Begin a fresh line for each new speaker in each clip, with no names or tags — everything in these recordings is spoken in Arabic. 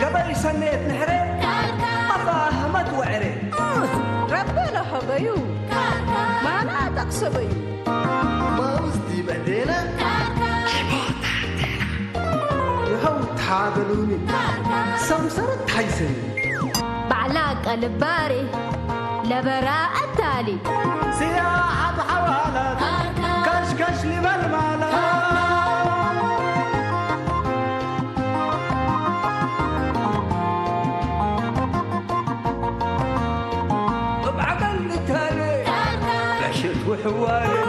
قبل سنة نحري أفاهمت وعري
ربنا حبيو ما أنا تقصبي
ما وزدي بدينا يهو تحابلوني سمسرت حيسني
بعلاق الباري لبراء التالي
سياحة حوالات كشكش لبالمالات بعقل التالي لشت وحوالي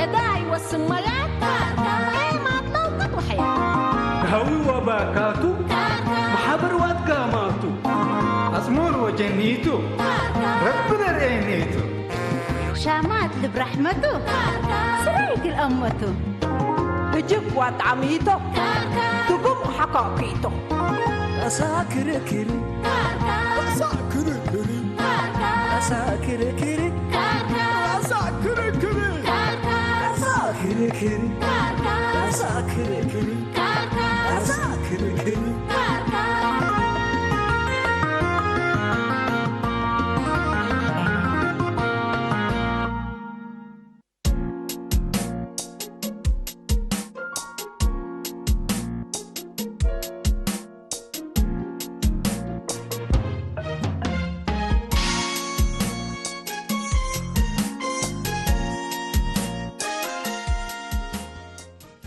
هداي والسميات ايه ما تلوقت وحياة
هوي وباكاتو محبر واتقاماتو أزمون وجنيتو ربنا رأينيتو
شامات برحمته سريك الأمته
بجيب وطعميته تقوم حقاقيته
أساكر كري أساكر كري أساكر كري أساكر كري أساكر كري أساكر كري أساكر كري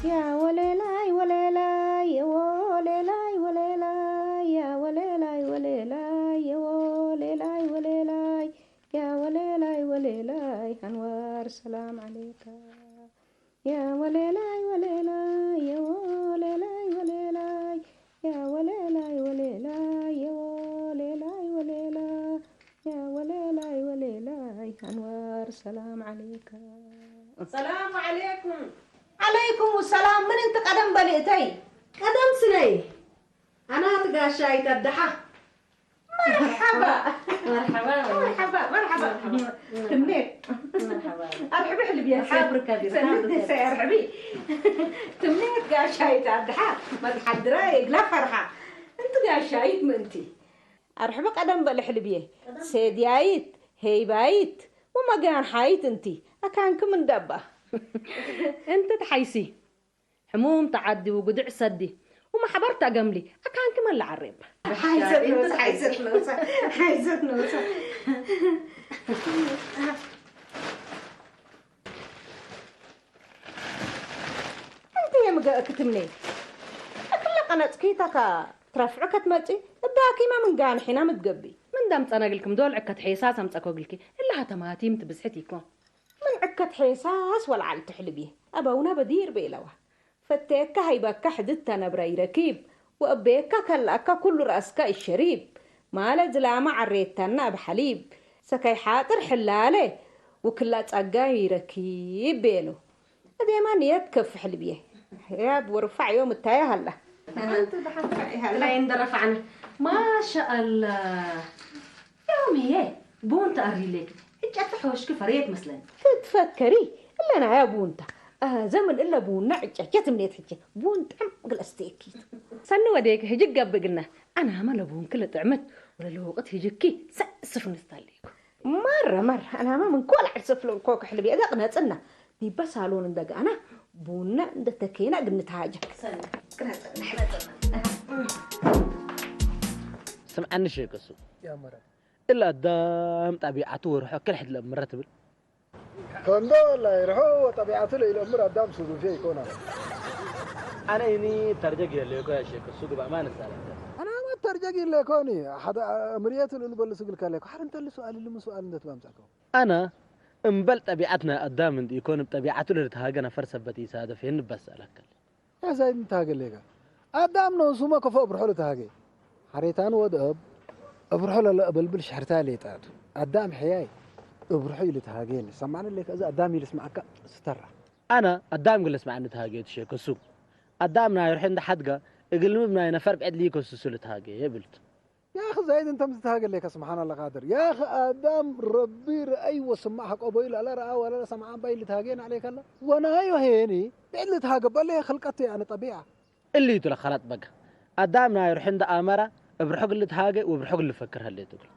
يا وليلاي وليلاي يا وليلاي وليلاي يا وليلاي وليلاي يا وليلاي وليلاي يا وليلاي وليلاي أنوار سلام عليك يا وليلاي وليلاي يا وليلاي وليلاي يا وليلاي وليلاي يا وليلاي وليلاي يا وليلاي وليلاي أنوار سلام عليك.
السلام عليكم. عليكم السلام. من انت قدم بليتي؟ قدم سني. انا تقاشاي تدحى. مرحبا. مرحبا مرحبا مرحبا. تمنيت. مرحبا. ارحبي حلبي يا حابرك سلمت ارحبي. تمنيت قاشاي تدحى. ما تحدرايق لا فرحه. انت قاشايت منتي. ارحبي قدم بالحلبيه. سيديايت هيبايت وما كان حايت انتي. اكانكم من دبه.
انت تحيسي حموم تعدي وقدع سدي وما حبرت أقملي أكان كمان العرب
حيزت نوسة حيزت نوسة حيزت نوسة. انت يا مقاك تمني أكل قناة كيتك ترفعك تمتي باكي ما من قان حين متقبي
من دامت أنا قلكم دول عكت حيساس أمسك وقلكي إلا هتماتيم تبزحتيكم
من عكت حيساس ولا على تحلبيه أبونا بدير بيلوه فتيك هيبك حدتنا براي ركيب وأبيك كلاك كل رأسك الشريب ما لزلامة عريتنا بحليب سكي حاطر حلاله وكلا تقاي ركيب بيلو هذه ما نيتكف حلبيه يا ورفع يوم التايه هلا
لا يندرف عنه ما شاء الله يومي هي بون تقري لك هيك أتحوش كفريت مثلا
تتفكري إلا أنا يا بونتا زمن إلا بون عجت منيت حجة بونت قل أستيكيد
سنو وديك هجيك قبقنا أنا عمل بون كل طعمت ولا الوقت هجيكي سقسف نستاليكو
مرة أنا ما من كل عرسف له الكوك حلبي أدقنا تسنى دي بس هالون ندق أنا بونا ندتكينا قد نتهاجك
سمعني شيء قصو
يا مرة
إلا دام طبيعته وروحه كل حد لما مرتب
كندو لا يروحوا طبيعته إلى أمور قدام سودو فيه كونا
أنا إني ترجع اللي يقول يا شيخ السوق بأمانة سالم
أنا ما ترجع اللي كوني حدا أمريات اللي بقول سوق الكلام حرن تلي سؤال اللي مو سؤال ده تمام ساكو
أنا مبل طبيعتنا قدام عندي يكون بطبيعته اللي تهاجنا فرصة بتيس هذا فين بس ألكل
يا زين انت هاجي ليك قدام نوسوما كفو برحلة تهاجي حريتان ود أبرحلة لا بلبل شحرتالي تاعته قدام حياي أبرحي اللي تهاجيني سمعني لك إذا قدامي اللي اسمعك سترة
أنا قدام قل اسمعني تهاجيت شيء كسوق قدامنا يروح عند حدقة يقول مبنا ينفر بعد ليكو سلسلة تهاجي يبلت
يا أخي زايد أنت مستهاجر لك سبحان الله قادر يا أخي آدم ربي رأي وسمعك قبيل لا رأى ولا سمعان باي اللي تهاجين عليك الله وأنا هيو هيني اللي تهاجب اللي خلقتي يعني طبيعة
اللي يتلا خلاص بقى أدامنا يروح عند أمرة بروحك اللي تهاجي وبروحك اللي فكرها اللي تقول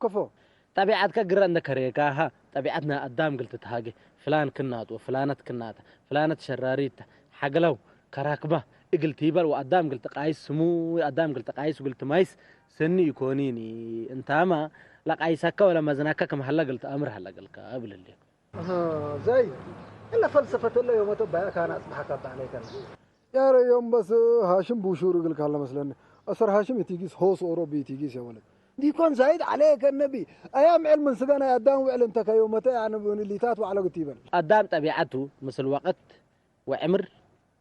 كفو
طبيعتك قرر عندك ريكا ها طبيعتنا قدام قلت تهاجي فلان كنات وفلانة كنات فلانة شراريته حقلو كراكبه قلت يبل وقدام قلت قايس سمو قدام قلت قايس وقلت مايس سني يكونيني انت ما لا قايسك ولا مزناك كم هلا قلت امر هلا قلت قبل اللي
زي إلا فلسفة إلا يوم تبع كان أصبحك عليك يا يوم بس هاشم بوشور يقول لك هلا مثلا أصر هاشم يتيجيس هوس أوروبي يتيجيس يا ولد دي كان زايد عليك النبي أيام علم سجنا قدام وعلم تك يوم متى يعني اللي تاتوا على قتيبا
قدام طبيعته مثل وقت وعمر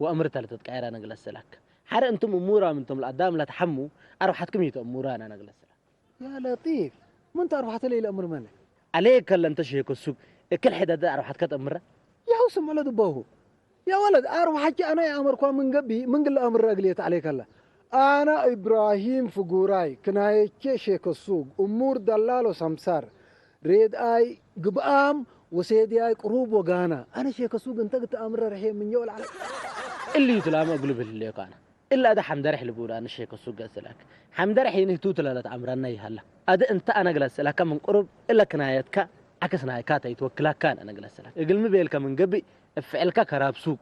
وأمر ثلاثة كعير أنا جلس لك حر أنتم أمورا منتم القدام لا تحموا أروحتكم يتو أمورا أنا جلس لك
يا لطيف ما أنت أروحت لي الأمر مالك
عليك اللي أنت شيك السوق كل حدا ده أروحت أمره
يا هو سمع له دبوه يا ولد أروح حكي أنا يا أمر كون من قبي من قل أمر رجليت عليك الله أنا إبراهيم فجوراي كناية شيك السوق أمور دلال وسمسار ريد آي قبام وسيدي آي قروب وقانا أنا شيك السوق أنت قلت أمر رحيم من يول عليك
اللي يتلام أقول باللي قانا إلا ده حمد رح لبورا أنا شيك السوق أسألك حمد رح ينهتوت لا تعمرنا يهلا أد أنت أنا جلس لك من قرب إلا كنايتك عكسنا كاتا يتوكلك كان أنا جلس لك يقول مبيلك من قبي فعلك كراب سوق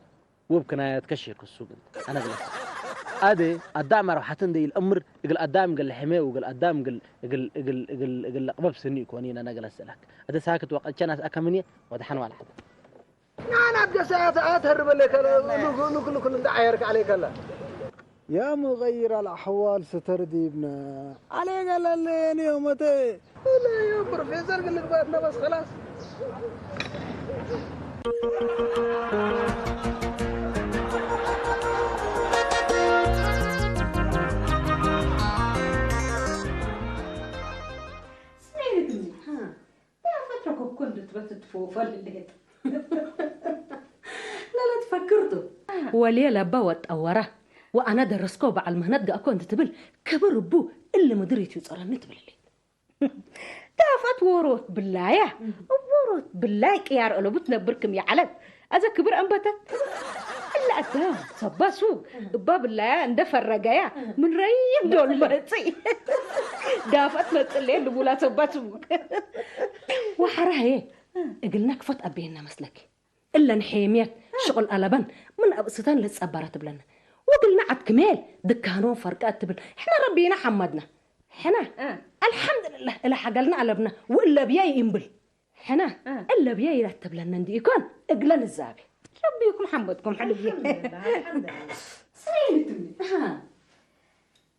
وبكنايتك شيك السوق أنا جلس أدي قدام روحتن دي الأمر يقول قدام قال حماه وقال قدام قال لقبب سني كونين أنا جلس لك أدي ساكت وقت كان أكمني ودحن ولا حد
أنا أبدأ ساعات أتهرب لك نقول عيرك عليك الله يا مغير الأحوال سترديبنا عليك الله اللي يومتي لا يا بروفيسور قال لك باتنا بس خلاص
كنت بتتفوفل اللي لا تفكرته وليلة بوت أوره وأنا درسكو بعد المهند كنت تبل كبر بو اللي مدريت يصرني تبل اللي تافت وروت بالله يا وروت بالله كيار قلبت نبركم يا علب أذا كبر أنبتت إلا أدام صبا سوق باب الله اندفر رجايا من ريم دول مرتي دافت متلين لبولا صبا سوق وحراه قلنا كفت أبينا مسلك إلا نحيميت شغل قلبان من أبسطان لتصبرت بلنا وقلنا عد كمال دكانون فرقات تبل إحنا ربينا حمدنا إحنا الحمد لله إلا حقلنا قلبنا وإلا بياي ينبل إحنا إلا بياي يرتب لنا ندي يكون إقلن الزابي ربيكم حمدكم حلو الحمد لله سعيدتني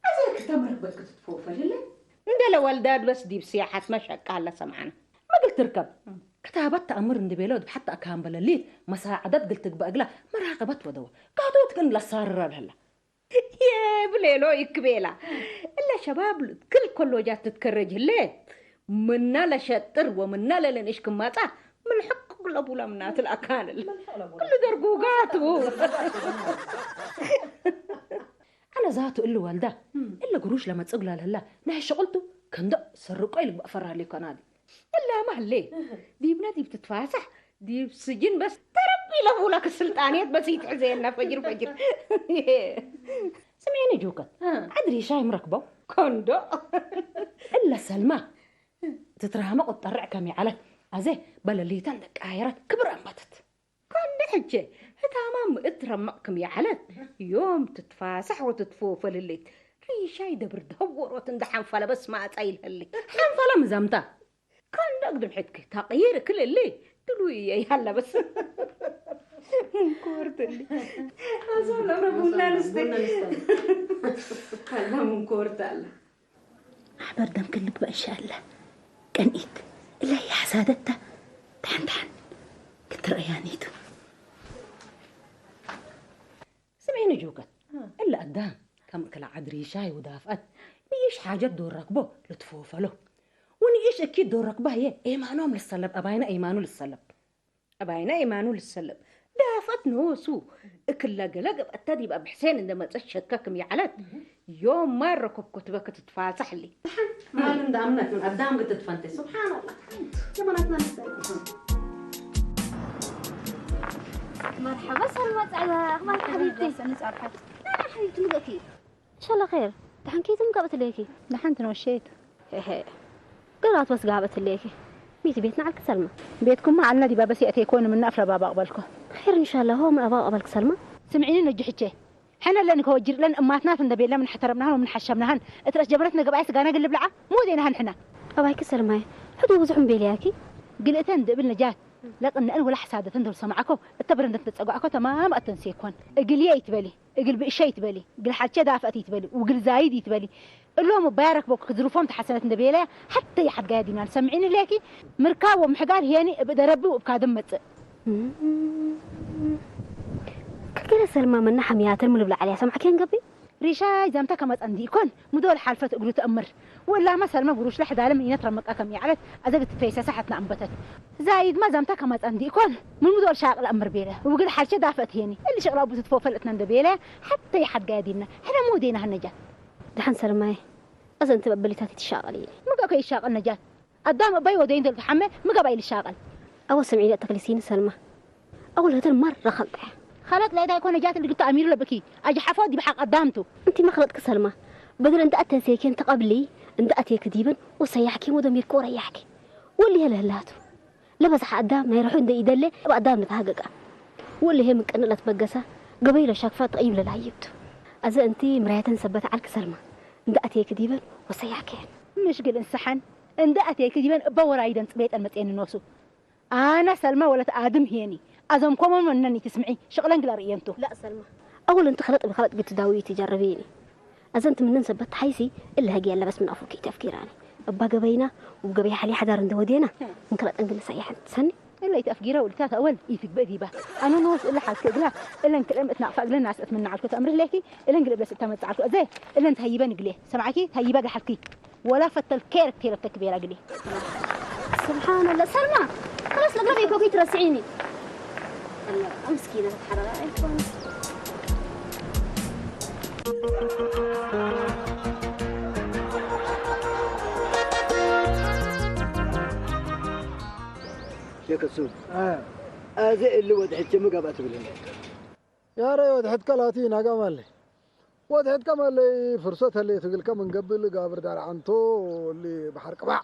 أزاك تمرك بك تتفوفل لله
ندلا والداد بس دي بسياحة مشاك على سمعنا
ما قلت تركب كتابت أمر ندي بيلود حتى أكام بلاليل مساعدات قلت بأقلا مراقبت ودوا قاعدوت كن لصار هلا
يا بليلو يكبيلا إلا شباب كله جات تتكرج الليل منا لشطر ومنا لنشكم ماتا من حق كل أبو لمنات الأكانل كل درقوقاته
أنا ذاته إلا والده إلا قروش لما تسقلها لهلا نهي شغلته كان ده سرقوا لك بأفرها لي قنادي
إلا محلي دي بنادي بتتفاسح دي بسجن بس تربي له لك السلطانيات بس يتعزينا فجر
سمعيني جوكت عدري شاي مركبه
كندو
إلا سلمى تترهمق وتطرع كمي على أزي بلا اللي تندك آيرات كبر أنبتت
كندو حجة هتامام اترمقكم يا حلت يوم تتفاسح وتتفوفل الليل ريشاي دبر دهور وتندح حنفلة بس ما أتعيل هاللي
حنفلة مزامتا
كان أقدم حدك تغيير كل اللي تلوي يا هلا بس كورت اللي
أزول أنا بونا نستنى هلا من كورت الله
أحبر دم كنك بقى إن شاء الله كان إيد إلا هي حسادتها تحن كنت رأيانيته
سمعيني جوكت إلا قدام كم كلا عدري شاي ودافقت بيش حاجة دور ركبه لتفوفه له ونيش أكيد دور ركبه هي إيمانهم للسلب أباينا إيمانه للسلب
دافت نوسو كلا قلق اتدي بقى بحسين عندما تشككم يا علت يوم ما ركب كتبك تتفاسح لي
ما لم دامنك من قدام قد تفنتي سبحان الله جمانتنا
مرحبا سلمى تعالى اخبارك حبيبتي سنس ارحب حبيبتي مقاكي ان شاء الله خير دحين كيف مقابت ليكي دحين تنوشيت هي قرات بس قابت ليكي ميت بيتنا على سلمى بيتكم مع النادي بابا ياتي يكون من افرا بابا قبلكم خير ان شاء الله هو من ابا قبلك سلمى سمعيني نجحتي حنا لانك وجر لان اماتنا في النبي من حترمناهن ومن حشمناهن اترش جبرتنا قبعيس قانا قلب لعه مو دينهن حنا اباك سلمى حدو وزعم بيلياكي قلتن دبل نجات لكن أنا ولا حسادة تندل سمعكم التبر أنت تسقعكم تمام أتنسيكون قل يا يتبلي قل بإشي يتبلي قل حتى دافعت يتبلي وقل زايد يتبلي اللهم مبارك بوك ظروفهم تحسنت نبيله حتى يحد قاعدين سمعيني ليكي مركاب ومحقار هياني بدي ربي وبكادم مت كده سلمى من حميات الملبل عليها سمعك ينقبي ريشاي زمتك كما عنديكون مدول حالفة أقول تأمر ولا مثلا ما بروش لحد عالم ينترمك أكم يعرف أزقت فيسا ساحتنا أنبتت زايد ما زمتك كما عنديكون من مدول شاغل أمر بيله وقل حالشة دافت هيني اللي شغله بتتفوف الاتنين دبيله حتى يحد قاعدين احنا مو دينا هالنجاة دحين سلمى أصلا أنت ببليتاتي تشاغليني ما قاكي يشاغل نجاة قدام أبي ودين دل تحمل ما قابي الشاغل أول سمعيني التقليسين سلمى أول هذا مرة خلطه خلط لا يكون جات اللي قلت أمير لبكي أجي حفاضي بحق قدامته أنت ما خلطك سلمى بدل أنت أتنسيكين تقبلي أنت أتي كذيبا وسيحكي ودمير كورة يحكي واللي هلهلاته لبس حق قدام ما يروحون ده يدلي قدام نتحقق واللي هي ممكن لا تبقسه قبيله شاكفات طيب للعيبته أذا أنت مراية ثبت عليك سلمى أنت أتي كذيبا وسيحكين مش قل انسحن أنت أتي كذيبا بورا أيضا بيت المتين النوسو أنا سلمى ولا آدم هيني أزم كمان منني تسمعي شغلان قلا رينتو لا سلمى أول أنت خلط بخلط قلت داوي تجربيني أذا أنت من نسبت حيسي إلا هجي إلا بس من أفوكي تفكيراني أبا قبينا وقبي حالي حدار عند ودينا من خلط أنقل سيحن تسني إلا يتفكيره ولتاتا أول يفك بأذي به أنا نوس إلا حاسك إقلا إلا إنك الأم اتنعفق لنا ناس أتمنى على الكتاب أمر ليكي إلا إنك بس أتمنى على الكتاب زي إلا أنت هيبان قليه سمعكي هيبان حكي ولا فتل كيرك تيرك تكبير قليه سبحان الله سلمى خلاص لقربي كوكي ترسعيني مسكينة تتحرر
شيخ السوق هذا اللي ودحت مقابات بالله
يا ري ودحت كلاتين قمالي ودحت كمالي فرصتها اللي تقول كم نقبل قابر دار عنتو اللي بحر قبع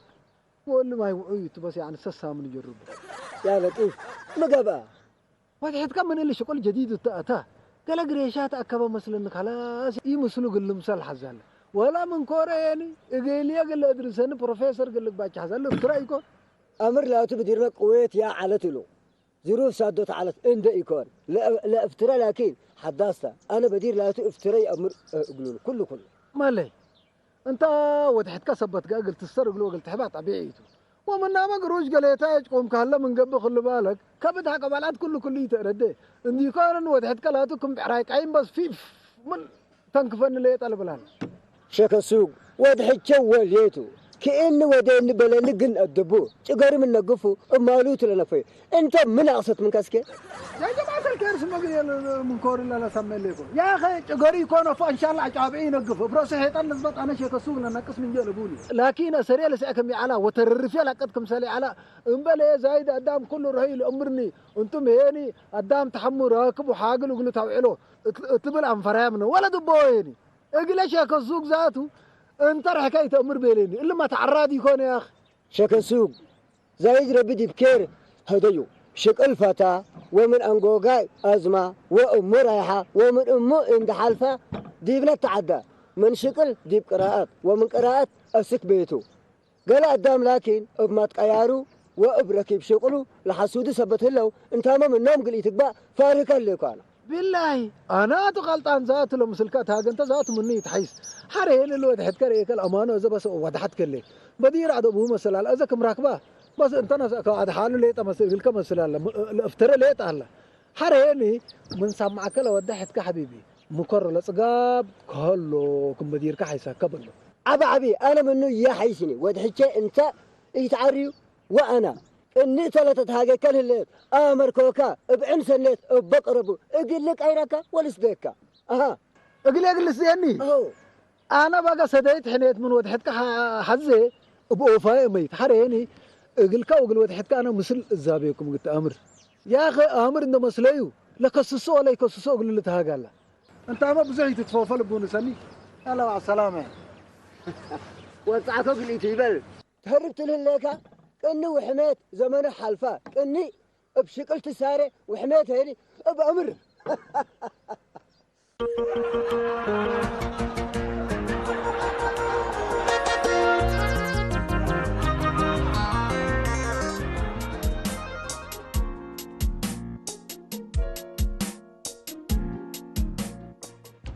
واللي ما يوعيت بس يعني سسها من يجرب
يا لطيف مقابا
ودحت كم من اللي شغل جديد التأتاه قال قريشات أكبر مثل خلاص يمثلوا قل مثال حزال ولا من كورة يعني قال لي قال أدرسني بروفيسور قال لك باك حزال افترى يكون
أمر لا تبدير لك قويت يا علتلو ظروف سادوت على إن ده يكون لا افترى لكن حداسته أنا بدير لا تفتري أمر قولوا كله
مالي أنت ودحت كسبت قلت السرق لو قلت حبات طبيعيته ومن نام قروش قليتاج قوم كهلا من قبل خلي بالك كبدها قبلات كله يتردي إن يكون ودحت كلاتكم بعرايك عين بس في من تنكفن اللي يطلب لها
شيخ السوق ودحت شوال يتو كأنه ودين بلا نقن الدبو تقاري من نقفه مالوت لنا فيه أنت من أقصد من كاسكي
يا جماعة الكرس ما قال من كور إلا لا سمي لكم يا أخي تقاري يكون إن شاء الله عجابين نقفه براسه هيطلع نزبط أنا شيخ السوق لنا قسم من جانبوني لكن سريع لسأكم على وترفيا لقدكم سالي على إنبلي زايد قدام كله رهيل أمرني أنتم هيني قدام تحمل راكب وحاقل وقلوا توعلوا اطلب الأنفرا منه ولا دبويني اقل شيخ السوق ذاته انت حكايه امر بيليني الا ما تعرض يكون يا اخي
شيخ السوق زايد ربي بكير هديو شق الفتى ومن انقوقاي ازمه وام رايحه ومن امه عند حلفه ديبنا تعدى من شقل ديب قراءات ومن قراءات اسك بيته قال قدام لكن ابما تقيارو وابركب شقلو لحسود ثبت له انت ما من نوم قليت تبا فارق لك انا
بالله انا غلطان ذات المسلكات هاج انت ذات مني تحيس حرين اللي ودحت كريك الامانه اذا بس ودحت كلي بدير عاد ابو مسلال اذا كم راكبه بس انت ناس قاعد حاله ليه تمثل كم مسلال الافتراء ليه تعالى حريني من سمعك لو ودحت كحبيبي مكرر لصقاب كله كم بدير كحيسا قبل
عبي انا منه يا حيسني ودحت انت يتعري وانا إني ثلاثة هاجي كل الليل آمر كوكا بعين سنيت بقربو أقول لك أيركا ولسديكا أها
أقول سياني
أهو
أنا بقى سديت حنيت من وضحتك حزة بأوفاء ميت حريني أقول وضحتك أنا مثل الزابيكم قلت أمر يا أخي أمر إنه مسليو لكسسو ولا يكسسو أقول له تهاجلا أنت ما بزعي تتفوفل بونسني يلا مع السلامة
وسعك أقول يتيبل تهربت لهليكا كأني وحميت زمان حلفا كأني بشكل تساري وحميت هيني بأمر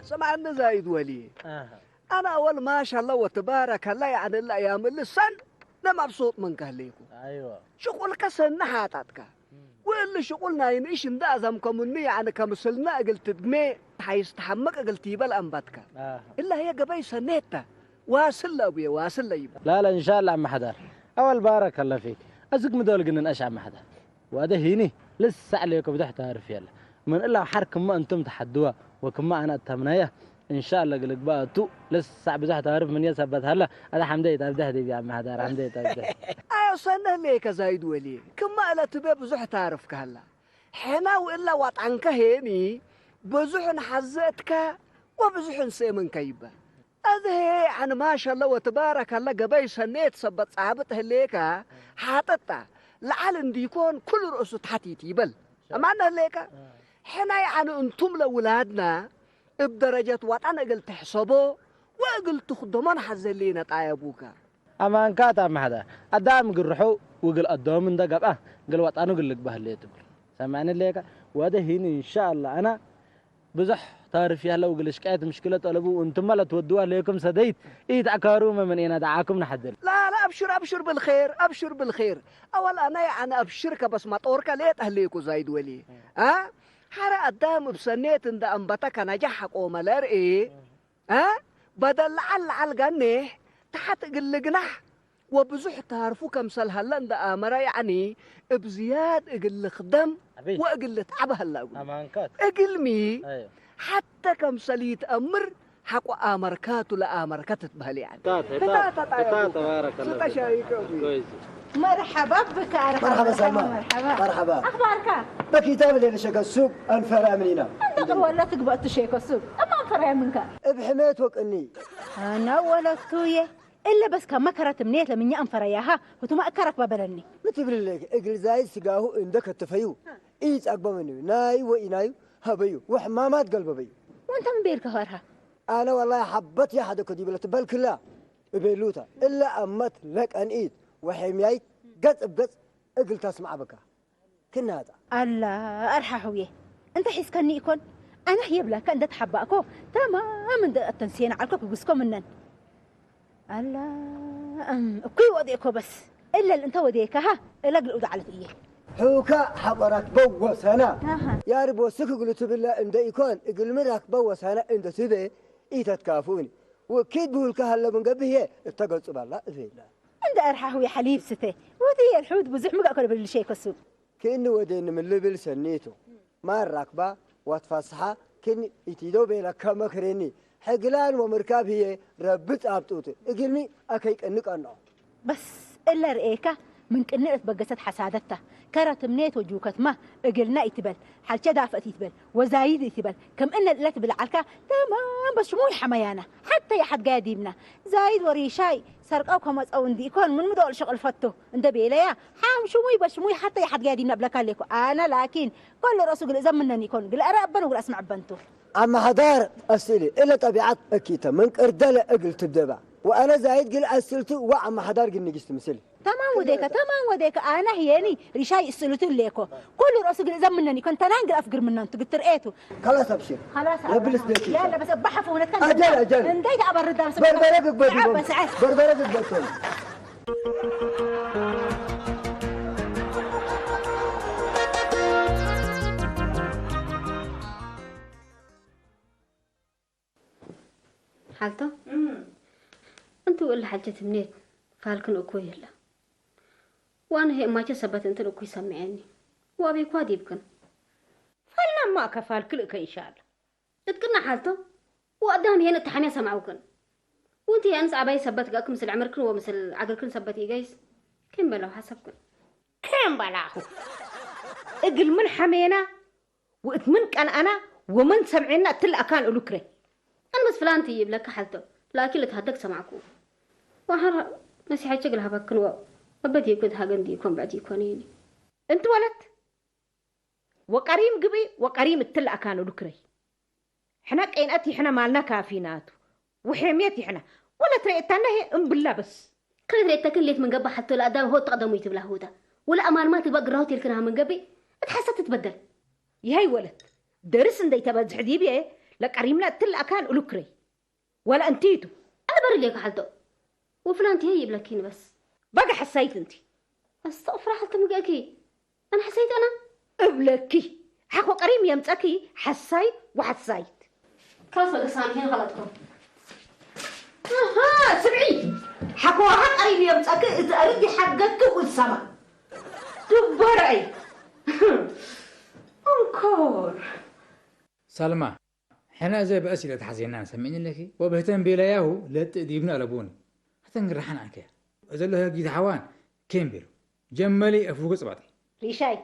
سمعنا زايد ولي أنا أول ما شاء الله وتبارك الله يعني الأيام اللي السن أنا مبسوط منك هليكم
ايوه
شغلك سنة حاتتك واللي شغلنا ينعيش ندازم كمني يعني كمسلنا قلت دمي حيستحمك قلت يبال أنبتك إلا هي قبي سنيتها واصل أبويا واصل يبا
لا ان شاء الله عم حدار اول بارك الله فيك ازق مدول قلنا نقش عم حدار وهذا هيني لسه عليكم بدح تعرف يلا من الا حركم ما انتم تحدوها وكما انا اتمنيه ان شاء الله قلك بقى تو لسه بزح تعرف من يثبت هلا هذا حمدي تبدا دي يا عم حدار حمدي تبدا
أيوة سنة ليك زايد ولي كما لا تبي بزح تعرفك هلا حنا وإلا وطعنك هيني بزح حزتك وبزح سيمن كيبا هذا عن ما شاء الله وتبارك الله قبي سنيت سبت صاحبته ليك حاطتها لعل يكون كل رؤوس تحتيتي بل أمانة ليك حنا يعني أنتم لأولادنا بدرجة وطعنا قلت تحسبوا وقلت خدمان حزلينا طايبوك
اما ان كات عم حدار ادام قرحو وقل قدام من ده قبا قل وطانو قل لك بهليت سمعني ليك وهذا هيني ان شاء الله انا بزح تعرف يا لو قل شكاية مشكلة طلبوا وانتم لا تودوها ليكم سديت ايد عكارو من انا دعاكم نحدل
لا لا أبشر بالخير أبشر بالخير أول أنا يعني أبشرك بس ما طورك ليت أهليكو زايد ولي ها حرا قدام بسنيت إن ده أنبتك نجحك وملار إيه ها بدل لعل جنح تحت قل جنح وبزح تعرفوا كم سال هلا ده أمر يعني بزياد اقل خدم واقل تعب هلا
اما ان كات
اقل مي
ايوه
حتى كم سليت أمر حقو أمركات ولا أمركات بهالي يعني
تاتا بارك الله
تشايك
كويس
مرحبا بك
مرحبا سلمى مرحبا
أخبارك؟
بكتاب اللي شق السوق الفرع منينا
عندك ولا تقبأ تشيك السوق أما فرع منك
بحميت وكأني
أنا ولا تويه إلا بس كم مكرت منيت لمن يأنفر إياها وتما أكرك ببلني
ما تبري لك اقل زايد سقاه عندك التفيو ايز اقبى مني ناي وإناي هبيو وحمامات قلب بيو
وانت من بيرك هارها
انا والله حبت يا حدا كدي بلت بل كلها ببيلوتا الا امت لك ان ايد وحمياي قص بقص اقل تسمع بك كنا هذا
الله أرححويه أنت حس كني يكون أنا هي بلا كان تحبأكو تمام التنسيين علىكم بسكم منن الله كوي وديكو بس إلا اللي أنت وديك ها إلا قل على إيه
حوكا حبرك بوس هنا يا رب وسك قلت بالله ان يكون اقل مرك بوس هنا انت سيده ايتتكافوني وكيد بقولك هلا من قبل اتقلت بالله زينا
عند أرححويه حليب ستة ودي الحود بزح مقا كل بالشيء كسو
كأنه ودين من لبل سنيته ما الركبة وتفصحة كن يتيدو بيلا كما كريني حقلان ومركاب هي ربط أبطوته اقلني أكيك أنك أنه
بس إلا رئيكا من كأنه اتبقست حسادته كرت منيت وجوكت ما اقلنا يتبل حال دافت يتبل وزايد يتبل كم إن لا تبل عالكا تمام بس شموي حميانا حتى يحد قادمنا زايد وريشاي سرقاو كما تقون دي يكون من مدول شغل فتو انت بيليا حام شموي بس شموي حتى يحد قادمنا بلا كاليكو انا لكن كل راسو قل زمنني يكون قل ارابن وقل اسمع بنتو
أما حضار أسئلة إلا طبيعة أكيدة من أردالة أقل تبدأ وأنا زايد قل أسئلته وعما حضار قل نجست مثلي
تمام وديك انا هياني ريشاي السلوتو ليكو كل راسو قل زمنني كنت انا انقل افقر منن انت قلت رأيتو
خلاص أبشر
خلاص
ربي لسبيك
لا بس بحفوا ونتكلم
أجل
انديت ابرد بس
بربرك ببيبون
بس عاد
بربرك ببيبون
حالته انتو اللي حاجة منيت فالكن اكوي هلا وأنا هي ما تثبت أنت لو كي سمعني وأبي كوادي بكن
فلنا ما كفال كلك إن شاء الله
تذكرنا حالته وقدام هنا التحامي سمعوكن وانت يا أنس عباي ثبت قاكم مثل عمركن ومثل عقلكن ثبت يجيس كم بلاو حسبكن
كم بلاهو اقل من حمينا واتمنك أنا ومن سمعنا تل أكان ألوكري
أنا بس فلان تجيب لك حالته لكن لتهدك سمعكم وحر نسيحة شغلها بكن وبدي يكون هاجندي يكون بعد يكونيني
انت ولد وقريم قبي وقريم التل أكان ألوكري حنا قيناتي حنا مالنا كافيناتو وحميتي حنا ولا تريتنا هي ام بالله بس
كل تريتك اللي من قبل حتى لا دام هو تقدم يتبله هو ده ولا أمان ما تبقى قراوتي الكنها من قبل تحست تتبدل
يهي ولد درس اندي تبع حديبي ايه لك قريمنا التل أكان ألوكري ولا انتيتو
أنا بري ليك حالته وفلان تهي يبلكين بس
بقى حسيت انتي
استغفر حالته مقاكي أنا حسيت أنا
ابلكي حقو قريم يمتكي حسيت وحسيت
خلاص بقى سامحين غلطكم
ها سمعي حقو حق قريم يمتكي إذا أردي حقك والسما تبرعي انكور
سلمى حنا زي بأسئلة تحزينان سمعني لك وبهتم بلاياه لا تديبنا لبوني حتى نقرحن عنك إذا له جيد حوان كيمبر جملي أفوق صباتي
ريشاي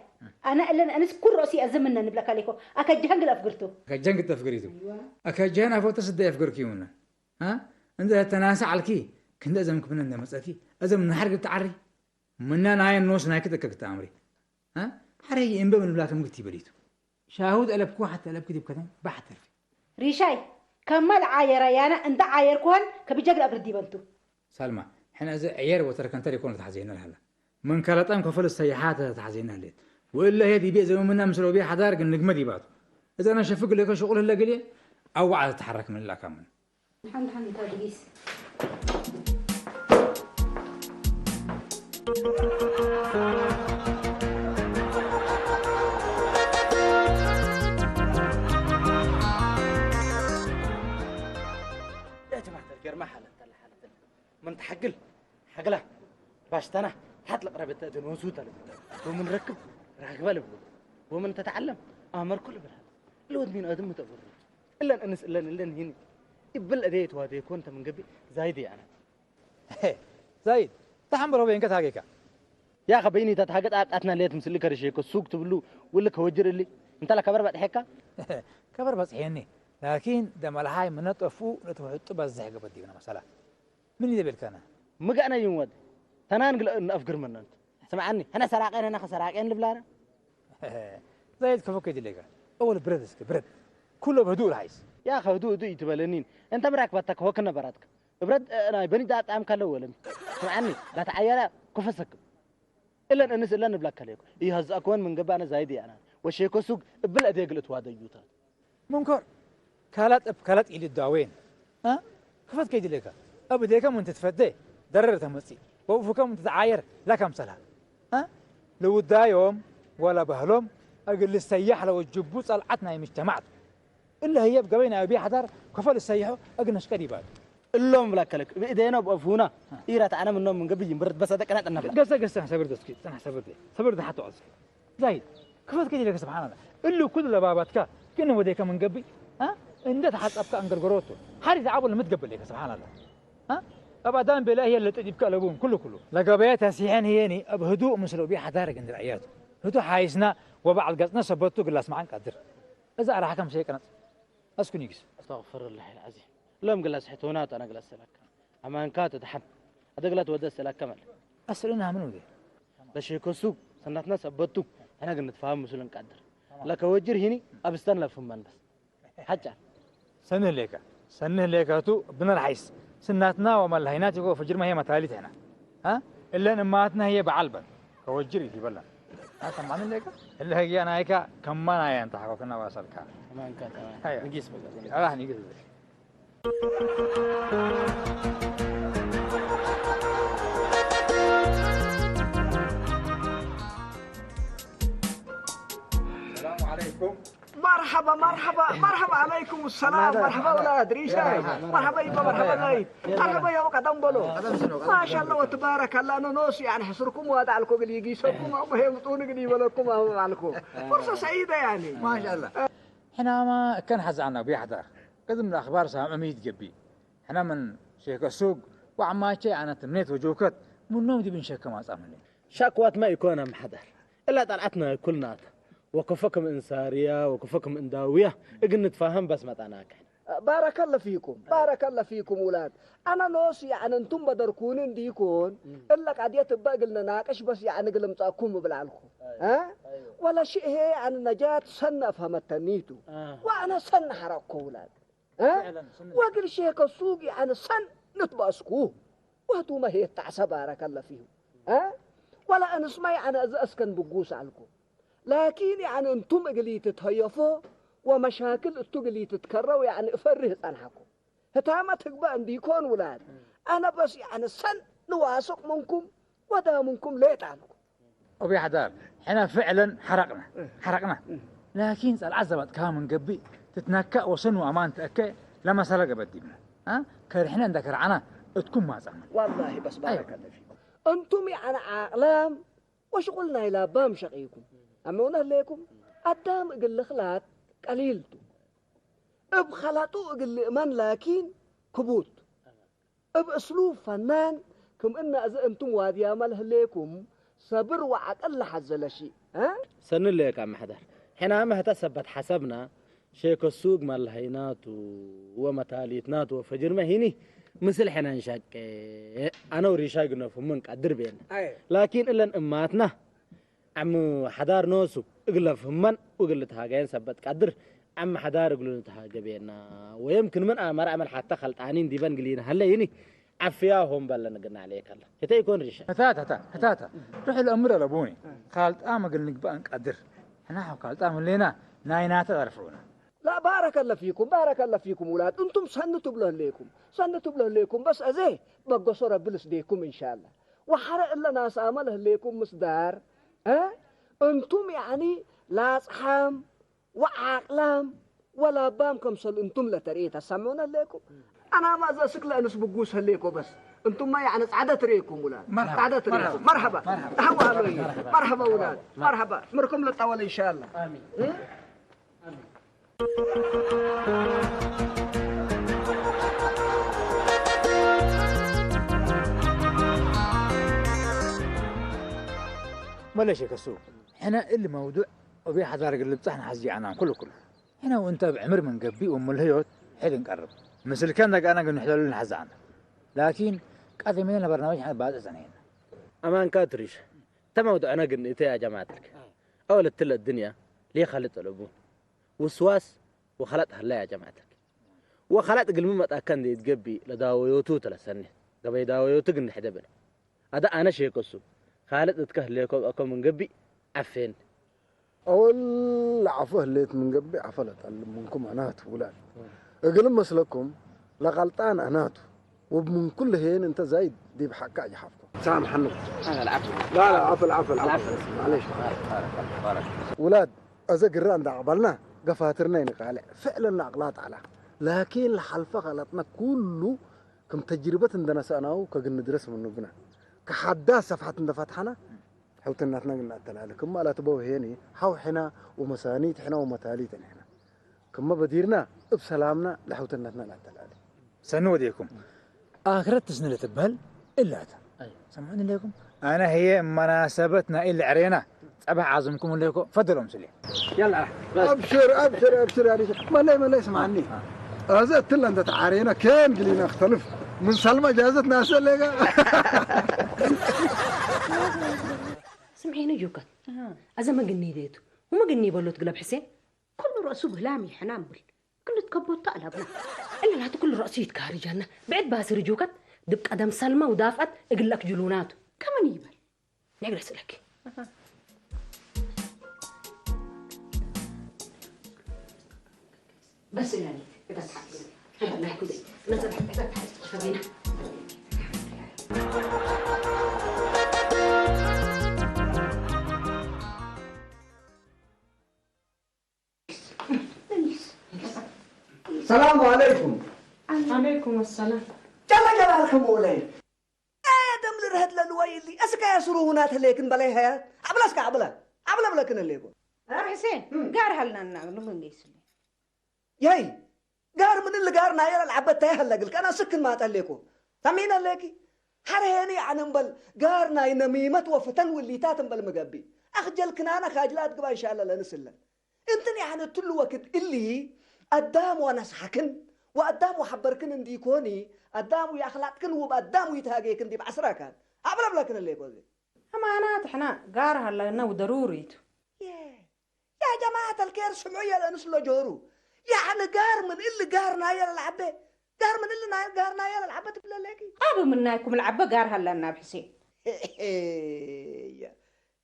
أنا إلا أنس كل رأسي أزمنا نبلك عليكم أكجهنج أفقرته
أكجهنج تفقريته أكجهنا فوت تصدق أفقركيونا ها عندها تناسى على كي كنت أزمك من الناس مسأتي أزم من حرق تعري مننا ناين نوس ناكد كتامري ها حري إنبا من بلاك مكتي بريتو شاهود ألبكو حتى ألبك دي بكتن بحتر
ريشاي كمل عاير يانا أنت عاير كون كبيجاك أبردي بنتو
سلمى حنا زي عيار وتركنتري يكون تحزينا هلا من كلطان كفل السياحات تحزينا ليت وإلا هذه بيئة زي منا مسلو بيها حدارق النجمة دي بعض إذا أنا شفق لك شغل هلا قليل أو عاد تتحرك من الله كمان
الحمد لله تدريس
يا جماعة الجرمة حالة من تحقل حقله باشتنا حتى لقرب التأذن وسوتا ومن ركب راكبة لبلو ومن تتعلم أمر كل بالهذا الود مين آدم متأبر إلا أنس إلا هني يبل أديت وهذا كنت من قبل زايدي أنا
زايد تحمل وين كتاجيك
يا أخي بيني تتحقق أتنا ليه تمسلي كرشيك السوق تبلو ولا كوجر اللي أنت لك كبر بعد حكا
كبر بس حيني لكن دم الحاي من نطفو نتوحط بس زحق بدينا مسألة من اللي بالكنا
مقعنا يوم ود تنان قل أفكر من أنت سمعني أنا سراقين أنا خسراقين لبلانا
زايد كفوك يدليك أول بردسك برد كله بهدوء العيس
يا أخي هدوء يتبلنين أنت مراكبتك هو كنا براتك برد أنا بني دات عم كله ولا سمعني لا تعيّر كفسك إلا أنس إلا نبلك عليك يهز أكون من قبل أنا زايدي أنا وشيكو سوق بالأدي قلت وهذا يوتا
منكر كالت إلى الدعوين ها كفت كيدي لك أبديك من تتفدى دررت مسي وفكم تتعاير لكم سلام ها لو دا يوم ولا بهلم أقول السياح لو الجبوس طلعتنا مجتمعت إلا هي بقبينا أبي حضر كفل السياح أقنش قريبات
اللهم لك لك بإيدينا وبأفونا إيرات أنا من النوم من قبل يمرد بس هذاك أنا
قصة صبر دسكي أنا صبر ده حتى عزك زايد كفت كيدي لك سبحان الله إلا كل لبابتك كنا وديك من قبل ها إن حتى أبقى أنقر قروته حارث عبد المتقبل لك سبحان الله ها أبدان بلا هي اللي تجيب كلبون كله لقبيتها سيحين هيني بهدوء مسلو بيها حدارك عند العياد هدوء حايسنا وبعد قصنا سبتو قلاس معاك قدر إذا أرى حكم شيء كانت أسكن يجلس
استغفر الله العظيم لهم قلاس حتونات أنا قلاس لك أما إن كانت تحب هذا قلت ودس لك كمل
أسأل إنها منو ذي
بشيكو سوق سنتنا سبتو أنا قلنا نتفاهم مسلم قدر لك وجر هني أبستن لفهم بس حجة سنه ليك تو بنا الحيس سناتنا وما الهينات يقول فجر ما هي متاليت هنا ها إلا إن ماتنا هي بعلبة كوجري في بلن ها كمان ليك اللي هي أنا هيك كمان هي أنت حقك كنا واصلك كمان كات نجيس بقى راح نجيس
السلام عليكم
مرحبا مرحبا مرحبا عليكم السلام مرحبا اولاد ريشاي مرحبا يبا مرحبا زايد مرحبا يا قدام بلو ما شاء الله وتبارك الله انا نوصي يعني حصركم وادع لكم اللي يجي يسوقكم او هي مطوني ولكم او معكم فرصه سعيده يعني
ما شاء الله. احنا ما كان حزعنا بيحضر قدم الاخبار سام اميد جبي احنا من شيخ السوق وعماتي انا تمنيت وجوكت من نوم دي بنشك ما صامني
شكوات ما يكون محضر إلا طلعتنا كلنا وكفكم إنسارية وكفكم إنداوية إجن نتفاهم بس ما تعناك.
بارك الله فيكم بارك الله فيكم ولاد انا نوصي يعني انتم بدركونين ديكون الا قاعد يتبقى قلنا ناقش بس يعني قلم تاكم بالعلكم ها ولا شيء هي عن نجاة سنة فهمتنيتو وانا سن حركوا ولاد ها واقل شيخ السوق يعني سن نتباسكوه وهتو ما هي تعسى بارك الله فيهم ها ولا انا اسمعي انا اسكن بقوس عليكم لكن يعني انتم قلي تتهيفوا ومشاكل التقلي تتكرروا يعني افرهت عنكم هتامتك بقى عندي يكون ولاد انا بس يعني سن نواثق منكم ودا منكم ليت عنكم
ابي حدار احنا فعلا حرقنا لكن العزمت كان من قبي تتنكأ وصنوا امان تأكي لما سرق بدينا ها كرحنا عندك رعنا تكون ما زعما
والله بس بارك الله فيكم انتم يعني عقلام وشغلنا الى بام شقيكم امونا ليكم قدام قل خلات قليلتو بخلاتو قل امان لكن كبوت باسلوب فنان كم ان اذا انتم وادي ماله ليكم صبر وعقل حزل شيء ها
سن لك عم حدر حنا ما هتثبت حسبنا شيك السوق مال هينات ومتاليتنات وفجر ما هيني مثل حنا نشك انا وريشاي قلنا فمن قدر بينا لكن الا اماتنا عمو حدار نوسو اقل فمن وقلت هاجين ثبت قدر عم حدار يقولون تهاجى بينا ويمكن من امر عمل حتى خلطانين ديبان قلينا هلا يني عفياهم بلنا قلنا عليك الله هتا يكون ريشاي
هتاتا روح الامر لابوني خالد ما قلنا بقى نقدر احنا قالت لنا ناينات تعرفونا
لا بارك الله فيكم ولاد انتم سنتوا بله لكم بس ازاي بقى صور بلس ديكم ان شاء الله وحرق الا ناس امله لكم مصدار ها انتم يعني لا صحام وعقلام ولا بامكم صل انتم لتريتا سمعونا لكم انا ما ذا سكل انس بقوس هليكم بس انتم ما يعني سعادة ريكم ولاد مرحبا مرحبا ولاد مرحبا مركم للطول ان شاء الله امين
ولا شيء كسوق احنا اللي موضوع وبي حضار اللي احنا حزي عنهم كله هنا وانت بعمر من قبي ام الهيوت حين نقرب مثل كان انا قلنا نحلل لنا حزعنا لكن قادمين لنا برنامج احنا بعد سنين
امان كاتريش تموضوع انا قلت يا جماعتك اول الدنيا ليه خلت الابو وسواس وخلت هلا يا جماعتك وخلت قلمي ما تاكن دي تقبي لداويوتو تلسني قبي داويوتو قن حدبن هذا انا شيء كسو خالد اتكهليكم اكم من قبي عفين
أول عفوه ليت من قبل عفلت منكم أنات ولاد أقول مسلكم لغلطان أنات ومن كل هين أنت زايد دي بحق أجحفكم سامحنا
أنا العفو
لا عفو معليش ولاد أذكر عند عبالنا قفاترنا نقال فعلا الأغلاط على لكن الحلفة غلطنا كله كم تجربة عندنا سنة كجن ندرس من نبنا كحدا صفحة فتحنا حوتنا تنقلنا التلالة كم لا تبوه هيني حو حنا ومسانيت حنا ومتاليت حنا كم بديرنا بسلامنا لحوتنا تنقلنا التلالة
سنوديكم آخرت تسنلة بهل إلا هذا سمعوني لكم أنا هي مناسبتنا إلا عرينا أبح عازمكم لكم فضلوا مسلي
يلا
أبشر يا رجال ما لا يسمعني هذا تلا أنت تعارينا كان قلينا اختلف من سلمى جازت ناس اللي
سمعيني جوكت أذا ما قلني ديتو وما قلني بلو تقلب حسين كل رأسه بهلامي حنامل كل تكبر طالبنا إلا لا كل رأسه يتكاري جانا بعد باسر جوكت دبك أدم سلمى ودافعت اقول لك جلوناته كمان يبل نجلس لك بس يعني بس حقي لا كذا نزل حقك فبينا
السلام عليكم.
عليكم السلام.
جل جلالكم مولاي. آدم لرهد للويلي أسكا يسرو هنات لكن بلاها عبلا أسكا عبلا بلكن اللي يقول.
حسين قار هلنا نعمل قيس
ياي قار من اللي قار ناير العبد تايه هلا قلك أنا سكن ما تليكو سمين الليكي حرهني عن امبل قار ناي نميمة وفتن واللي تاتم بالمقبي أخجل كنانا خاجلات قبا إن شاء الله لنسلا انتني عن تلو وقت اللي قدام ونسحكن وقدام وحبركن اندي كوني قدام يخلقكن وقدام يتهاجيكن دي بعسراكان عبلا بلكن اللي يقول
أما أنا تحنا قار هلنا وضروري
يا جماعة الكير سمعوا يا نسلو جورو يعني قار من اللي قار ناير العبة قار من اللي قار ناير العبة تبلا لكي
أبو منكم العبة قار هلنا بحسين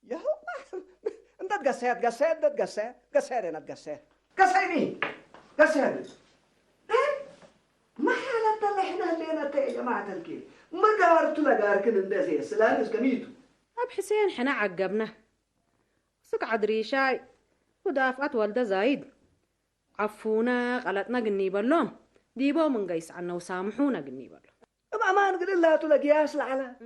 يا هو انت قسيني ما حالة اللي احنا اللينا يا جماعة الكير ما قارت لا قار كن اندازي سلامس كميتو
أب حسين حنا عقبنا سقعد ريشاي ودافعت والده زايد عفونا غلطنا قني بلوم ديبو من قيس عنا وسامحونا قني بلوم
ما نقول لها تلاقياس لعلا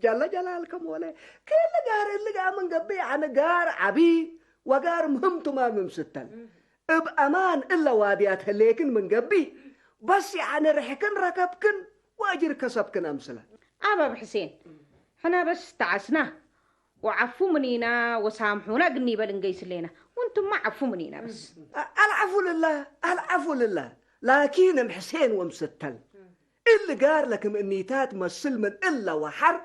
جل جلالكم ولا كل قار اللي قام من قبي عن قار عبي وقار مهمته ما ممستن بأمان إلا واديات لكن من قبي بس يعني رحكن ركبكن واجر كسبكن أمثله
أبا حسين حنا بس تعسنا وعفو منينا وسامحونا قني بلنقيس لنا وانتم ما عفو منينا بس
العفو لله لكن حسين ومستل اللي قال لكم اني تات مسل من الا وحر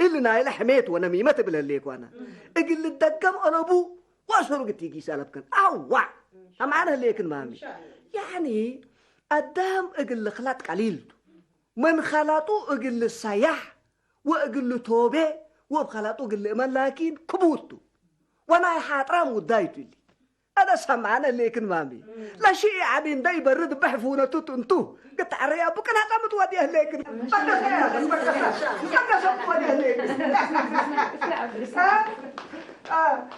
اللي نايل حميت وانا ميمت بلهليك وانا اقل الدقم انا ابو واسرق تيجي سالبكن اوع معنا ليكن مامي يعني قدام اقل خلات قليل من خلاطو اقل السياح واقل توبه وبخلاطو اقل امان لكن كبوتو وانا حاطرام ودايتو اللي أنا سمعنا ليكن مامي لا شيء عبين داي برد بحفونة توتنتو قلت عريا بكنا قامت وديه ليكن بقى سمت وديه ليكن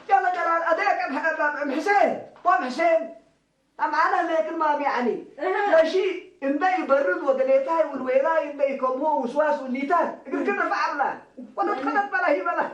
يلا جلال أديك حسين حسين معنا ليكن مامي يعني لا شيء إن داي برد وقليتاي والويلاي إن داي كم هو وسواس والليتاي قلت كنا فعلنا وانا اتخلت بلا هي بلا